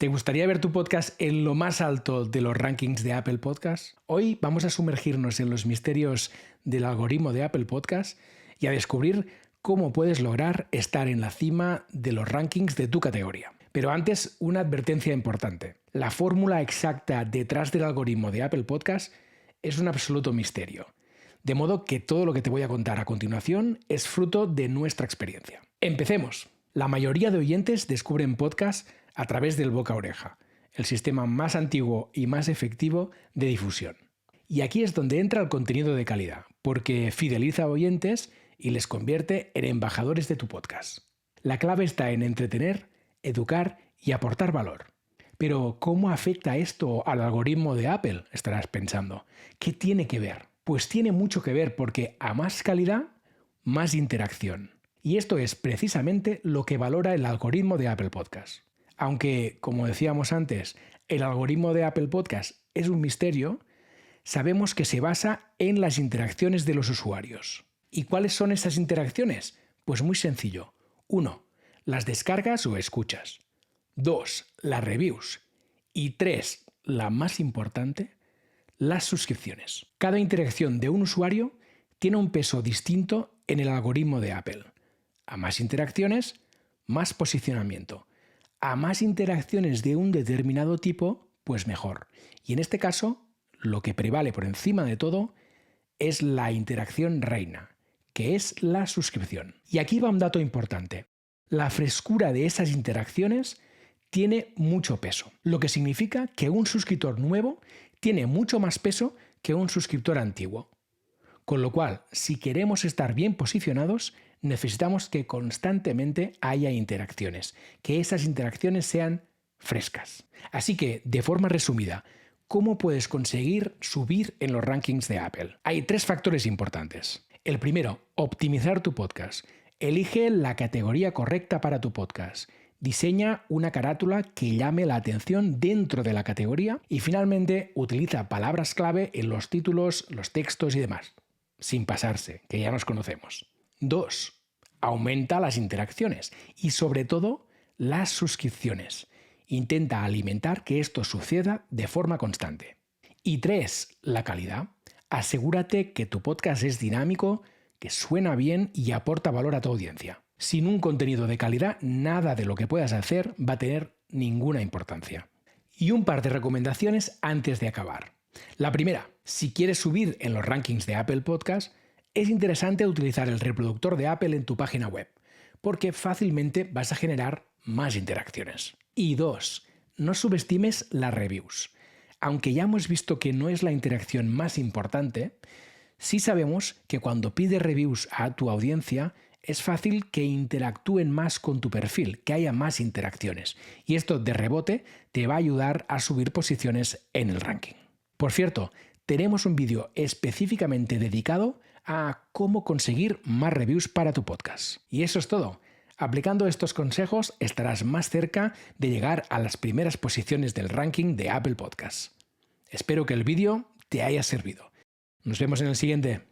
¿Te gustaría ver tu podcast en lo más alto de los rankings de Apple Podcasts? Hoy vamos a sumergirnos en los misterios del algoritmo de Apple Podcasts y a descubrir cómo puedes lograr estar en la cima de los rankings de tu categoría. Pero antes, una advertencia importante. La fórmula exacta detrás del algoritmo de Apple Podcasts es un absoluto misterio. De modo que todo lo que te voy a contar a continuación es fruto de nuestra experiencia. ¡Empecemos! La mayoría de oyentes descubren podcasts a través del boca a oreja, el sistema más antiguo y más efectivo de difusión. Y aquí es donde entra el contenido de calidad, porque fideliza a oyentes y les convierte en embajadores de tu podcast. La clave está en entretener, educar y aportar valor. Pero, ¿cómo afecta esto al algoritmo de Apple?, estarás pensando. ¿Qué tiene que ver? Pues tiene mucho que ver porque a más calidad, más interacción. Y esto es precisamente lo que valora el algoritmo de Apple Podcasts. Aunque, como decíamos antes, el algoritmo de Apple Podcasts es un misterio, sabemos que se basa en las interacciones de los usuarios. ¿Y cuáles son esas interacciones? Pues muy sencillo. 1. Las descargas o escuchas. 2. Las reviews. Y 3. La más importante, las suscripciones. Cada interacción de un usuario tiene un peso distinto en el algoritmo de Apple. A más interacciones, más posicionamiento. A más interacciones de un determinado tipo, pues mejor. Y en este caso, lo que prevale por encima de todo es la interacción reina, que es la suscripción. Y aquí va un dato importante. La frescura de esas interacciones tiene mucho peso, lo que significa que un suscriptor nuevo tiene mucho más peso que un suscriptor antiguo. Con lo cual, si queremos estar bien posicionados, necesitamos que constantemente haya interacciones, que esas interacciones sean frescas. Así que, de forma resumida, ¿cómo puedes conseguir subir en los rankings de Apple? Hay 3 factores importantes. El primero, optimizar tu podcast. Elige la categoría correcta para tu podcast. Diseña una carátula que llame la atención dentro de la categoría y finalmente utiliza palabras clave en los títulos, los textos y demás. Sin pasarse, que ya nos conocemos. 2. Aumenta las interacciones y sobre todo las suscripciones. Intenta alimentar que esto suceda de forma constante. Y 3. La calidad. Asegúrate que tu podcast es dinámico, que suena bien y aporta valor a tu audiencia. Sin un contenido de calidad, nada de lo que puedas hacer va a tener ninguna importancia. Y un par de recomendaciones antes de acabar. La primera, si quieres subir en los rankings de Apple Podcasts, es interesante utilizar el reproductor de Apple en tu página web, porque fácilmente vas a generar más interacciones. Y 2, no subestimes las reviews. Aunque ya hemos visto que no es la interacción más importante, sí sabemos que cuando pides reviews a tu audiencia, es fácil que interactúen más con tu perfil, que haya más interacciones. Y esto de rebote te va a ayudar a subir posiciones en el ranking. Por cierto, tenemos un vídeo específicamente dedicado a cómo conseguir más reviews para tu podcast. Y eso es todo. Aplicando estos consejos estarás más cerca de llegar a las primeras posiciones del ranking de Apple Podcasts. Espero que el vídeo te haya servido. Nos vemos en el siguiente.